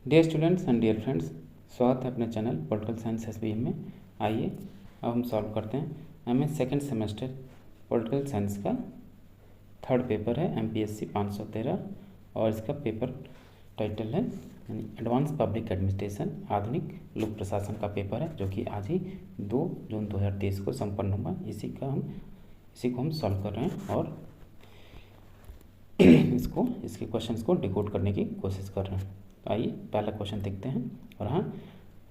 Dear students and dear friends, स्वागत है अपने चैनल पॉलिटिकल साइंस SBM में। आइए अब हम सॉल्व करते हैं हमें सेकंड सेमेस्टर पॉलिटिकल साइंस का थर्ड पेपर है MPSC 513 और इसका पेपर टाइटल है यानी एडवांस पब्लिक एडमिनिस्ट्रेशन आधुनिक लोक प्रशासन का पेपर है, जो कि आज ही 2 जून 2023 को संपन्न हुआ। इसी को हम सॉल्व कर रहे हैं और इसके क्वेश्चंस को डिकोड करने की कोशिश कर रहे हैं। तो आइए पहला क्वेश्चन देखते हैं। और हाँ,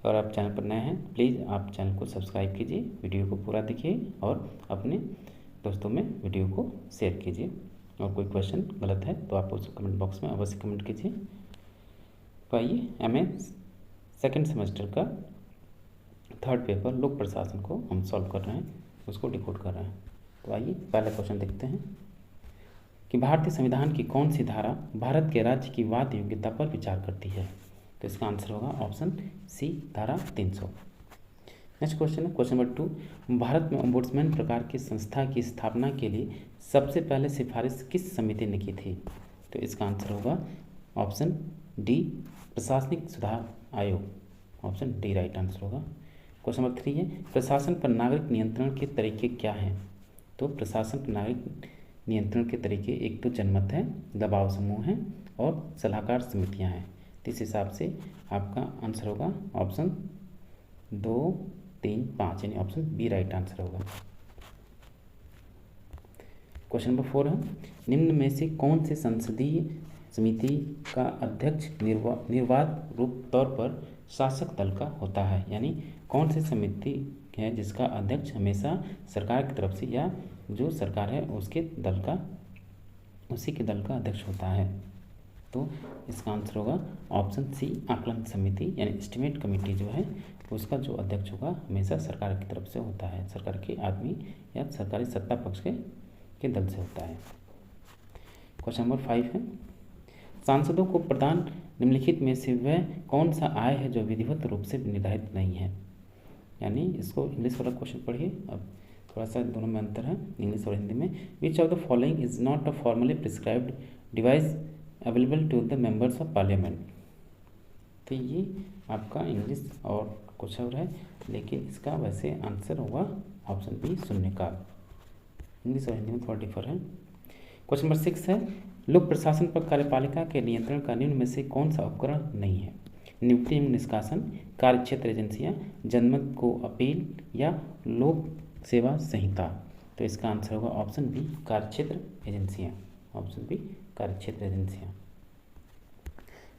अगर आप चैनल पर नए हैं प्लीज़ आप चैनल को सब्सक्राइब कीजिए, वीडियो को पूरा देखिए और अपने दोस्तों में वीडियो को शेयर कीजिए। और कोई क्वेश्चन गलत है तो आप उस कमेंट बॉक्स में अवश्य कमेंट कीजिए। तो आइए MA सेकेंड सेमेस्टर का थर्ड पेपर लोक प्रशासन को हम सॉल्व कर रहे हैं, उसको डिकोड कर रहे हैं। तो आइए पहला क्वेश्चन देखते हैं कि भारतीय संविधान की कौन सी धारा भारत के राज्य की वाद योग्यता पर विचार करती है। तो इसका आंसर होगा ऑप्शन सी, धारा 300। नेक्स्ट क्वेश्चन है क्वेश्चन नंबर 2, भारत में ओम्बुड्समैन प्रकार की संस्था की स्थापना के लिए सबसे पहले सिफारिश किस समिति ने की थी। तो इसका आंसर होगा ऑप्शन डी, प्रशासनिक सुधार आयोग। ऑप्शन डी राइट आंसर होगा। क्वेश्चन नंबर 3 है प्रशासन पर नागरिक नियंत्रण के तरीके क्या हैं। तो प्रशासन पर नागरिक नियंत्रण के तरीके एक तो जनमत है, दबाव समूह है और सलाहकार समितियां हैं। तो इस हिसाब से आपका आंसर होगा ऑप्शन 2, 3, 5 यानी ऑप्शन बी राइट आंसर होगा। क्वेश्चन नंबर 4 है निम्न में से कौन से संसदीय समिति का अध्यक्ष निर्वाध रूप तौर पर शासक दल का होता है। यानी कौन सी समिति है जिसका अध्यक्ष हमेशा सरकार की तरफ से या जो सरकार है उसी के दल का अध्यक्ष होता है। तो इसका आंसर होगा ऑप्शन सी, आकलन समिति यानी एस्टिमेट कमेटी जो है उसका जो अध्यक्ष होगा हमेशा सरकार की तरफ से होता है, सरकार के आदमी या सरकारी सत्ता पक्ष के दल से होता है। क्वेश्चन नंबर 5 है सांसदों को प्रदान निम्नलिखित में से वह कौन सा आय है जो विधिवत रूप से निर्धारित नहीं है। यानी इसको इंग्लिश वाला क्वेश्चन पढ़िए। अब थोड़ा सा दोनों में अंतर है इंग्लिश और हिंदी में। Which of the following is not a formally prescribed device available to the members of parliament. तो ये आपका इंग्लिश और कुछ और है, लेकिन इसका वैसे आंसर होगा ऑप्शन बी, शून्यकाल। इंग्लिश और हिंदी में थोड़ा डिफर है। क्वेश्चन नंबर 6 है लोक प्रशासन पर कार्यपालिका के नियंत्रण का निम्न में से कौन सा उपकरण नहीं है। नियुक्ति एवं निष्कासन, कार्य क्षेत्र एजेंसियाँ, जनमत को अपील या लोक सेवा संहिता। तो इसका आंसर होगा ऑप्शन बी, कार्य क्षेत्र एजेंसियाँ। ऑप्शन बी, कार्य क्षेत्र एजेंसियाँ।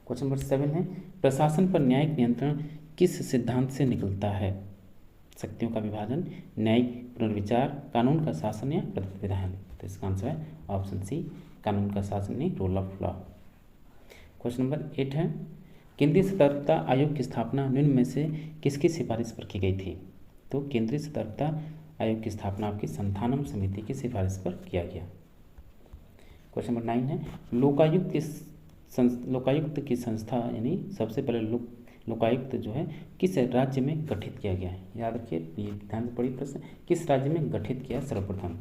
क्वेश्चन नंबर 7 है प्रशासन पर न्यायिक नियंत्रण किस सिद्धांत से निकलता है। शक्तियों का विभाजन, न्यायिक पुनर्विचार, कानून का शासन या प्रतिविधान। तो इसका आंसर है ऑप्शन सी, कानून का शासन नहीं, rule of law. Question number 8 है केंद्रीय सतर्कता आयोग की स्थापना निम्न में से किसकी सिफारिश पर की गई थी। तो केंद्रीय सतर्कता आयोग की स्थापना आपकी संथानम समिति की सिफारिश पर किया गया। क्वेश्चन नंबर 9 है लोकायुक्त की संस्था यानी सबसे पहले लोकायुक्त जो है किस राज्य में गठित किया गया है। याद रखिए, ये ध्यान से पढ़िए प्रश्न, किस राज्य में गठित किया सर्वप्रथम।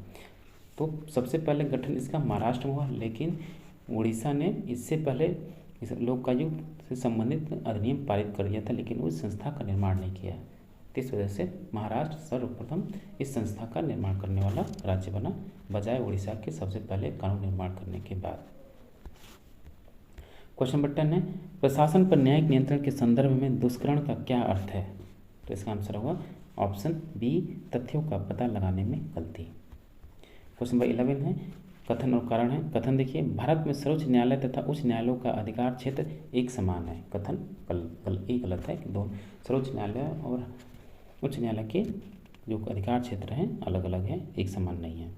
तो सबसे पहले गठन इसका महाराष्ट्र में हुआ, लेकिन उड़ीसा ने इससे पहले इस लोकायुक्त से संबंधित अधिनियम पारित कर दिया था, लेकिन उस संस्था का निर्माण नहीं किया। इस वजह से महाराष्ट्र सर्वप्रथम इस संस्था का निर्माण करने वाला राज्य बना, बजाय उड़ीसा के सबसे पहले कानून निर्माण करने के बाद। क्वेश्चन नंबर 10 है प्रशासन पर न्यायिक नियंत्रण के संदर्भ में दुष्करण का क्या अर्थ है। तो इसका आंसर होगा ऑप्शन बी, तथ्यों का पता लगाने में गलती। क्वेश्चन नंबर 11 है कथन और कारण है। कथन देखिए भारत में सर्वोच्च न्यायालय तथा उच्च न्यायालयों का अधिकार क्षेत्र एक समान है। कथन एक गलत है कि दोनों सर्वोच्च न्यायालय और उच्च न्यायालय के जो अधिकार क्षेत्र हैं अलग अलग हैं, एक समान नहीं है।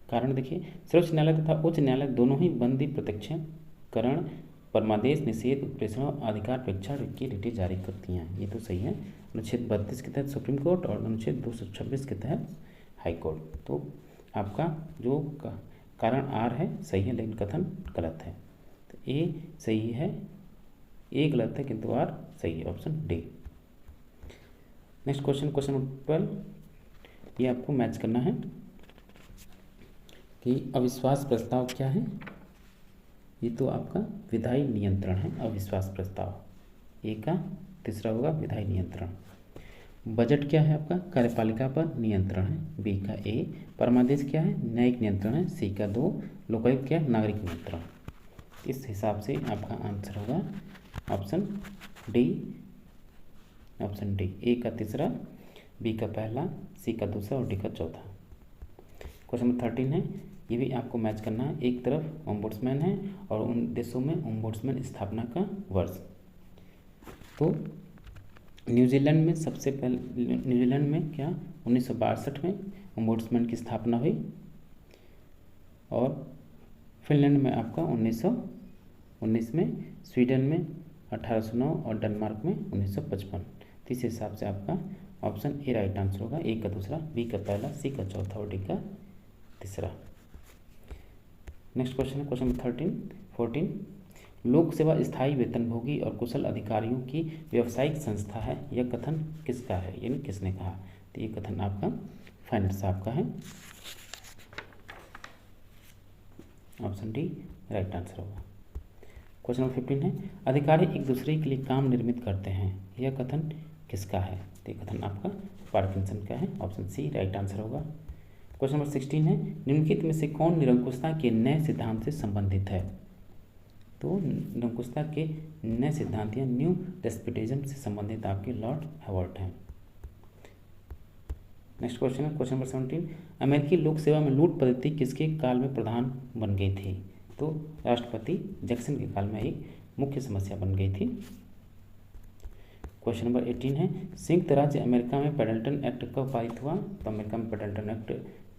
कारण देखिए सर्वोच्च न्यायालय तथा उच्च न्यायालय दोनों ही बंदी प्रत्यक्षकरण, परमादेश, निषेध, उत्प्रेषण और अधिकार प्रेक्षण की रीटें जारी करती हैं। ये तो सही है। अनुच्छेद 32 के तहत सुप्रीम कोर्ट और अनुच्छेद 226 के तहत हाई कोर्ट। तो आपका जो कारण आर है सही है, लेकिन कथन गलत है। तो ए सही है, ए गलत है किंतु आर सही है, option D. Next question, question number 12, ये आपको मैच करना है कि अविश्वास प्रस्ताव क्या है। ये तो आपका विधायी नियंत्रण है, अविश्वास प्रस्ताव। ए का तीसरा होगा विधायी नियंत्रण। बजट क्या है आपका? कार्यपालिका पर नियंत्रण है, बी का ए। परमादेश क्या है? न्यायिक नियंत्रण है, सी का 2। लोकायुक्त क्या है? नागरिक नियंत्रण। इस हिसाब से आपका आंसर होगा ऑप्शन डी। ऑप्शन डी, ए का तीसरा, बी का पहला, सी का दूसरा और डी का चौथा। क्वेश्चन नंबर 13 है, ये भी आपको मैच करना है। एक तरफ ओम्बुड्समैन है और उन देशों में ओम्बुड्समैन स्थापना का वर्ष। तो न्यूजीलैंड में सबसे पहले, न्यूजीलैंड में क्या 1962 में ओम्बुड्समैन की स्थापना हुई, और फिनलैंड में आपका 1919 में, स्वीडन में 1809 और डेनमार्क में 1955। तो इस हिसाब से आपका ऑप्शन ए राइट आंसर होगा। ए का दूसरा, बी का पहला, सी का चौथा और डी का तीसरा। नेक्स्ट क्वेश्चन है क्वेश्चन नंबर 14। लोक सेवा स्थायी वेतनभोगी और कुशल अधिकारियों की व्यावसायिक संस्था है, यह कथन किसका है, यानी किसने कहा? तो ये कथन आपका फाइनेट साहब का है। ऑप्शन डी राइट आंसर होगा। क्वेश्चन नंबर 15 है, अधिकारी एक दूसरे के लिए काम निर्मित करते हैं, यह कथन किसका है? तो ये कथन आपका पार्किंसन का है। ऑप्शन सी राइट आंसर होगा। क्वेश्चन नंबर 16 है, निम्नलिखित में से कौन निरंकुशता के नए सिद्धांत से संबंधित है? तो निरंकुशता के नए सिद्धांत या न्यू डेस्पोटिज्म से संबंधित आपके लॉर्ड हेवर्ट हैं। नेक्स्ट क्वेश्चन है क्वेश्चन नंबर 17, अमेरिकी लोक सेवा में लूट पद्धति किसके काल में प्रधान बन गई थी? तो राष्ट्रपति जैक्सन के काल में एक मुख्य समस्या बन गई थी। क्वेश्चन नंबर 18 है, संयुक्त राज्य अमेरिका में पेडल्टन एक्ट कब पारित हुआ? तो अमेरिका में पेडल्टन एक्ट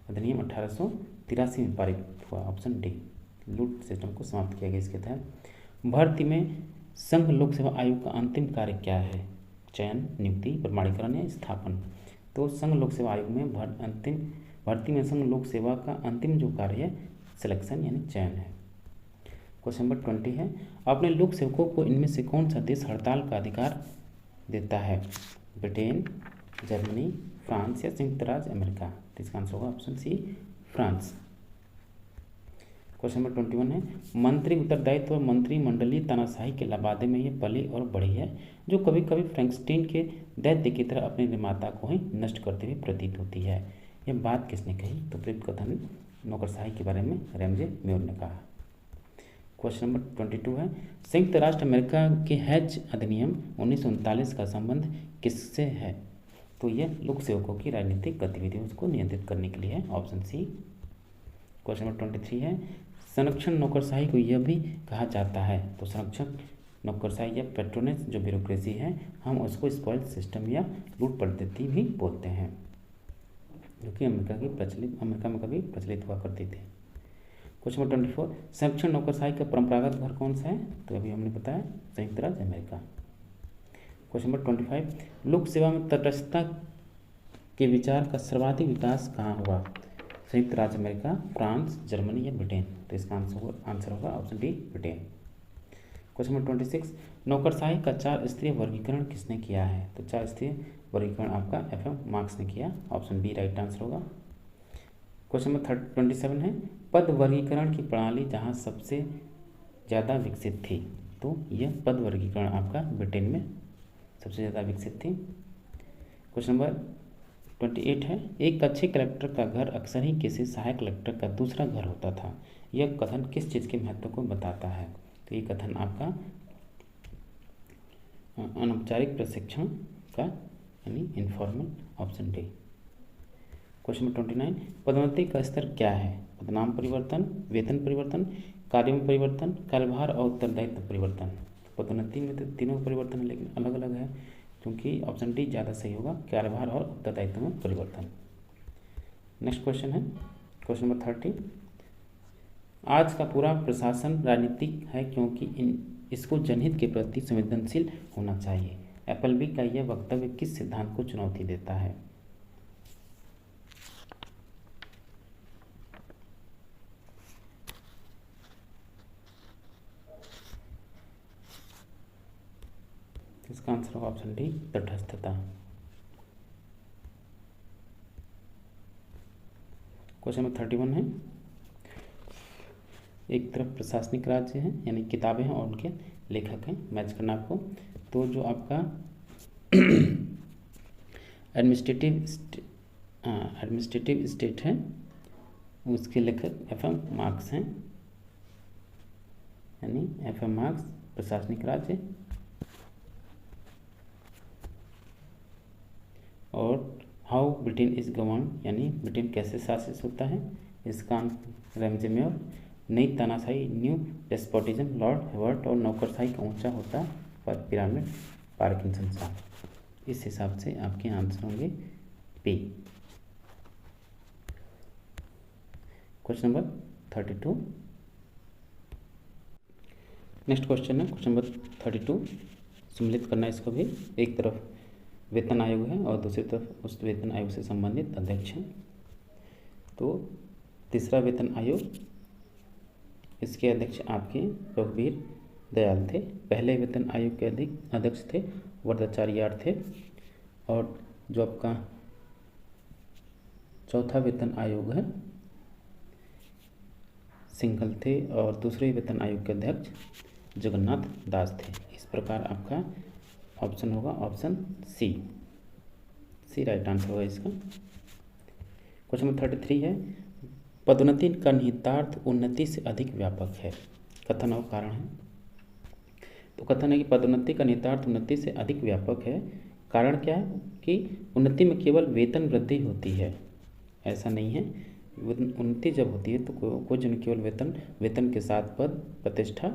अधिनियम 1883 में पारित हुआ। ऑप्शन डी, लूट सिस्टम को समाप्त किया गया इसके तहत। भर्ती में संघ लोक सेवा आयोग का अंतिम कार्य क्या है? चयन, नियुक्ति, प्रमाणीकरण या स्थापन? तो संघ लोक सेवा आयोग में भर्ती में संघ लोक सेवा का अंतिम जो कार्य है सिलेक्शन यानी चयन है। क्वेश्चन नंबर 20 है, अपने लोक सेवकों को इनमें से कौन सा देश हड़ताल का अधिकार देता है? ब्रिटेन, जर्मनी, फ्रांस या संयुक्त राज्य अमेरिका? तो इसका आंसर होगा option C France. Question number 21 है, मंत्री उत्तरदायित्व और मंत्रिमंडलीय तानाशाही के लबादे में ये पली और बढ़ी है, जो कभी कभी फ्रैंकस्टीन के दैत्य की तरह अपने निर्माता को ही नष्ट करते हुए प्रतीत होती है। यह बात किसने कही? तो प्रयुक्त कथन नौकरशाही के बारे में रैमजे म्योर ने कहा। क्वेश्चन नंबर 22 है, संयुक्त राष्ट्र अमेरिका के हैज अधिनियम 1939 का संबंध किससे है? तो यह लोक सेवकों की राजनीतिक गतिविधियों को नियंत्रित करने के लिए है। Option C. क्वेश्चन नंबर 23 है, संरक्षण नौकरशाही को यह भी कहा जाता है। तो संरक्षण नौकरशाही या पेट्रोनेज जो ब्यूरोक्रेसी है, हम उसको स्पॉइल्ड सिस्टम या लूट पद्धति भी बोलते हैं, जो कि अमेरिका में कभी प्रचलित हुआ करती थी। क्वेश्चन नंबर 24, संरक्षण नौकरशाही का परंपरागत घर कौन सा है? तो अभी हमने बताया संयुक्त राज्य अमेरिका। क्वेश्चन नंबर 25, लोक सेवा में तटस्थता के विचार का सर्वाधिक विकास कहाँ हुआ? संयुक्त राज्य अमेरिका, फ्रांस, जर्मनी या ब्रिटेन? तो इसका आंसर होगा option D Britain. Question number 26, नौकरशाही का 4 स्तरीय वर्गीकरण किसने किया है? तो 4 स्तरीय वर्गीकरण आपका FM मार्क्स ने किया। ऑप्शन बी राइट आंसर होगा। क्वेश्चन नंबर 27 है, पद वर्गीकरण की प्रणाली जहाँ सबसे ज़्यादा विकसित थी? तो यह पद वर्गीकरण आपका ब्रिटेन में सबसे ज़्यादा विकसित थी। क्वेश्चन नंबर 28 है, एक अच्छे कलेक्टर का घर अक्सर ही किसी सहायक कलेक्टर का दूसरा घर होता था, यह कथन किस चीज़ के महत्व को बताता है? तो ये कथन आपका अनौपचारिक प्रशिक्षण का यानी informal. Option D. Question number 29, पदोन्नति का स्तर क्या है? पदनाम परिवर्तन, वेतन परिवर्तन, कार्य में परिवर्तन, कार्यभार और उत्तरदायित्व परिवर्तन? पदोन्नति में तो तीनों परिवर्तन है, लेकिन अलग अलग है, क्योंकि ऑप्शन डी ज़्यादा सही होगा, कार्यभार और उत्तरदायित्व में परिवर्तन। नेक्स्ट क्वेश्चन है क्वेश्चन नंबर 30, आज का पूरा प्रशासन राजनीतिक है क्योंकि इसको जनहित के प्रति संवेदनशील होना चाहिए। एप्पलबी का यह वक्तव्य किस सिद्धांत को चुनौती देता है? इसका आंसर होगा ऑप्शन डी तटस्थता। क्वेश्चन नंबर 31 है, एक तरफ प्रशासनिक राज्य है यानी किताबें हैं और उनके लेखक हैं, मैच करना आपको। तो जो आपका एडमिनिस्ट्रेटिव स्टेट है उसके लेखक FM मार्क्स हैं, यानी FM मार्क्स प्रशासनिक राज्य। और हाउ ब्रिटेन इज गवर्न, यानी ब्रिटेन कैसे शासित होता है, इसका रैमजेमेयर। नई तानाशाही, न्यू डेस्पोटिज्म, लॉर्ड हेवर्ट। और नौकरशाही का ऊंचा होता पर पिरामिड, पार्किंसन साहब। इस हिसाब से आपके आंसर होंगे P. Question number 32। Next question है क्वेश्चन नंबर 32। सम्मिलित करना इसको भी। एक तरफ वेतन आयोग है और दूसरी तरफ उस वेतन आयोग से संबंधित अध्यक्ष हैं। तो तीसरा वेतन आयोग, इसके अध्यक्ष आपके रघुवीर दयाल थे। पहले वेतन आयोग के अध्यक्ष थे वरदाचार्यार थे। और जो आपका चौथा वेतन आयोग है सिंघल थे। और दूसरे वेतन आयोग के अध्यक्ष जगन्नाथ दास थे। इस प्रकार आपका ऑप्शन होगा ऑप्शन सी। राइट आंसर होगा इसका। क्वेश्चन नंबर 33 है, पदोन्नति का निहितार्थ उन्नति से अधिक व्यापक है। कथन और कारण है। तो कथन है कि पदोन्नति का निहितार्थ उन्नति से अधिक व्यापक है। कारण क्या है कि उन्नति में केवल वेतन वृद्धि होती है, ऐसा नहीं है। उन्नति जब होती है तो कुछ न केवल वेतन के साथ पद, प्रतिष्ठा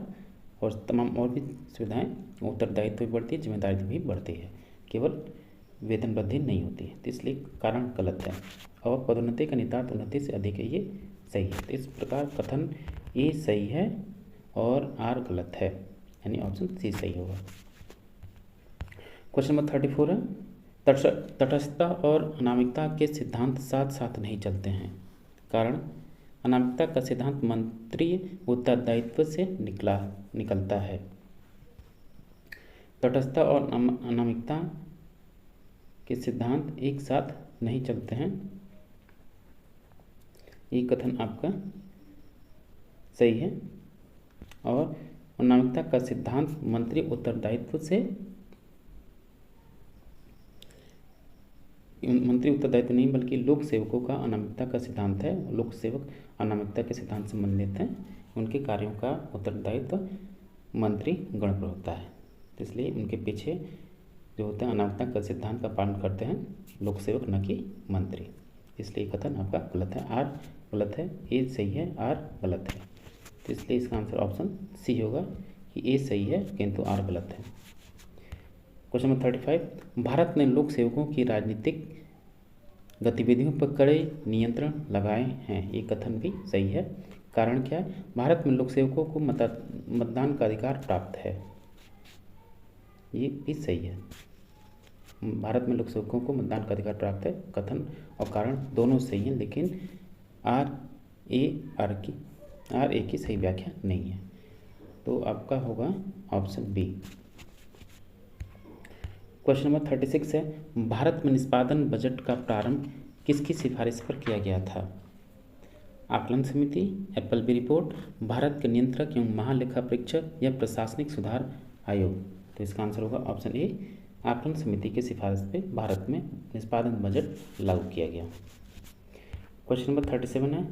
और तमाम और भी सुविधाएं, उत्तरदायित्व भी बढ़ती है, जिम्मेदारी भी बढ़ती है, केवल वेतन वृद्धि नहीं होती है। तो इसलिए कारण गलत है। और पदोन्नति का निहितार्थ उन्नति से अधिक है, ये सही है। तो इस प्रकार कथन ए सही है और आर गलत है, यानी ऑप्शन सी सही होगा। क्वेश्चन नंबर 34 है, तटस्थता और अनामिकता के सिद्धांत साथ साथ नहीं चलते हैं। कारण, अनामिकता का सिद्धांत मंत्रीय उत्तरदायित्व से निकलता है। तटस्थता और अनामिकता के सिद्धांत एक साथ नहीं चलते हैं, ये कथन आपका सही है। और अनामिकता का सिद्धांत मंत्री उत्तरदायित्व नहीं बल्कि लोक सेवकों का अनामिकता का सिद्धांत है। लोक सेवक अनामिकता के सिद्धांत से संबंधित हैं, उनके कार्यों का उत्तरदायित्व मंत्री गण पर होता है। तो इसलिए उनके पीछे जो होते हैं अनामिकता का सिद्धांत का पालन करते हैं लोक सेवक, न कि मंत्री। इसलिए कथन आपका गलत है, आर गलत है, ए सही है, आर गलत है। तो इसलिए इसका आंसर ऑप्शन सी होगा कि ए सही है किंतु आर गलत है। क्वेश्चन नंबर 35, भारत ने लोक सेवकों की राजनीतिक गतिविधियों पर कड़े नियंत्रण लगाए हैं, ये कथन भी सही है। कारण क्या है, भारत में लोक सेवकों को मतदान का अधिकार प्राप्त है, ये भी सही है। भारत में लोक सेवकों को मतदान का अधिकार प्राप्त है, कथन और कारण दोनों सही हैं, लेकिन आर ए की सही व्याख्या नहीं है। तो आपका होगा ऑप्शन बी। क्वेश्चन नंबर 36 है, भारत में निष्पादन बजट का प्रारंभ किसकी सिफारिश पर किया गया था। आकलन समिति, एप्पलबी रिपोर्ट, भारत के नियंत्रक एवं महालेखा परीक्षक या प्रशासनिक सुधार आयोग। तो इसका आंसर होगा ऑप्शन ए, आकलन समिति की सिफारिश पे भारत में निष्पादन बजट लागू किया गया। क्वेश्चन नंबर 37 है,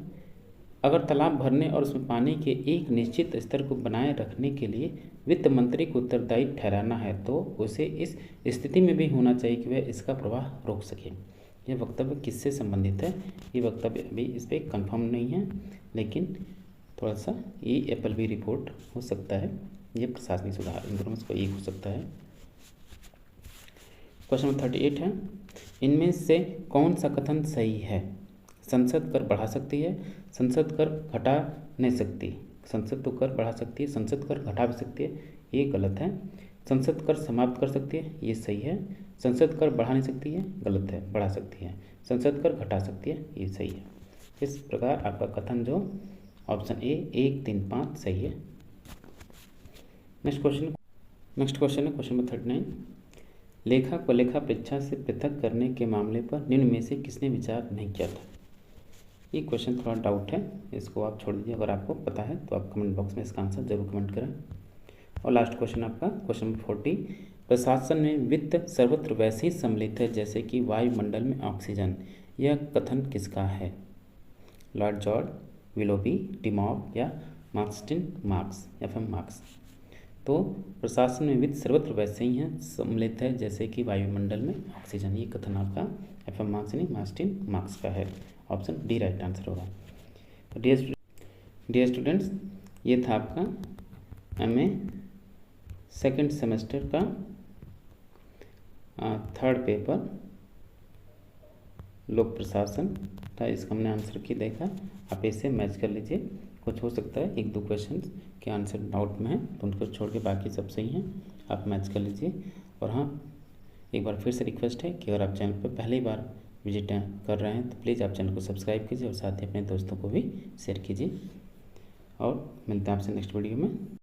अगर तालाब भरने और उसमें पानी के एक निश्चित स्तर को बनाए रखने के लिए वित्त मंत्री को उत्तरदायी ठहराना है तो उसे इस स्थिति में भी होना चाहिए कि वह इसका प्रवाह रोक सके। यह वक्तव्य किससे संबंधित है, ये वक्तव्य अभी इस पर कंफर्म नहीं है, लेकिन थोड़ा सा ये एप्पलबी रिपोर्ट हो सकता है, ये प्रशासनिक सुधार, इन दोनों में से एक हो सकता है। क्वेश्चन नंबर 38 है, इनमें से कौन सा कथन सही है। संसद कर बढ़ा सकती है, संसद कर घटा नहीं सकती। संसद तो कर बढ़ा सकती है, संसद कर घटा भी सकती है, ये गलत है। संसद कर समाप्त कर सकती है, ये सही है। संसद कर बढ़ा नहीं सकती है, गलत है, बढ़ा सकती है। संसद कर घटा सकती है, ये सही है। इस प्रकार आपका कथन जो ऑप्शन ए 1, 3, 5 सही है। नेक्स्ट क्वेश्चन है क्वेश्चन नंबर 39, लेखा को लेखा परीक्षा से पृथक करने के मामले पर निम्न में से किसने विचार नहीं किया था। ये क्वेश्चन थोड़ा डाउट है, इसको आप छोड़ दीजिए। अगर आपको पता है तो आप कमेंट बॉक्स में इसका आंसर जरूर कमेंट करें। और लास्ट क्वेश्चन आपका क्वेश्चन नंबर 40, प्रशासन में वित्त सर्वत्र वैसे ही सम्मिलित है जैसे कि वायुमंडल में ऑक्सीजन। यह कथन किसका है? लॉर्ड जॉर्ज, विलोबी, डिमॉक या मार्कस्टिन मार्क्स, एफएम मार्क्स। तो प्रशासन में वित्त सर्वत्र वैसे ही है सम्मिलित है जैसे कि वायुमंडल में ऑक्सीजन। ये कथन आपका एफएम मार्क्स यानी मार्कस्टिन मार्क्स का है। ऑप्शन डी राइट आंसर होगा। तो डियर स्टूडेंट्स, ये था आपका एमए सेकंड सेमेस्टर का थर्ड पेपर लोक प्रशासन था। इसका हमने आंसर की देखा, आप इसे मैच कर लीजिए। कुछ हो सकता है एक दो क्वेश्चन के आंसर डाउट में है तो उनको छोड़ के बाकी सब सही हैं, आप मैच कर लीजिए। और हाँ, एक बार फिर से रिक्वेस्ट है कि अगर आप चैनल पर पहली बार विजिट कर रहे हैं तो प्लीज़ आप चैनल को सब्सक्राइब कीजिए और साथ ही अपने दोस्तों को भी शेयर कीजिए। और मिलते हैं आपसे नेक्स्ट वीडियो में।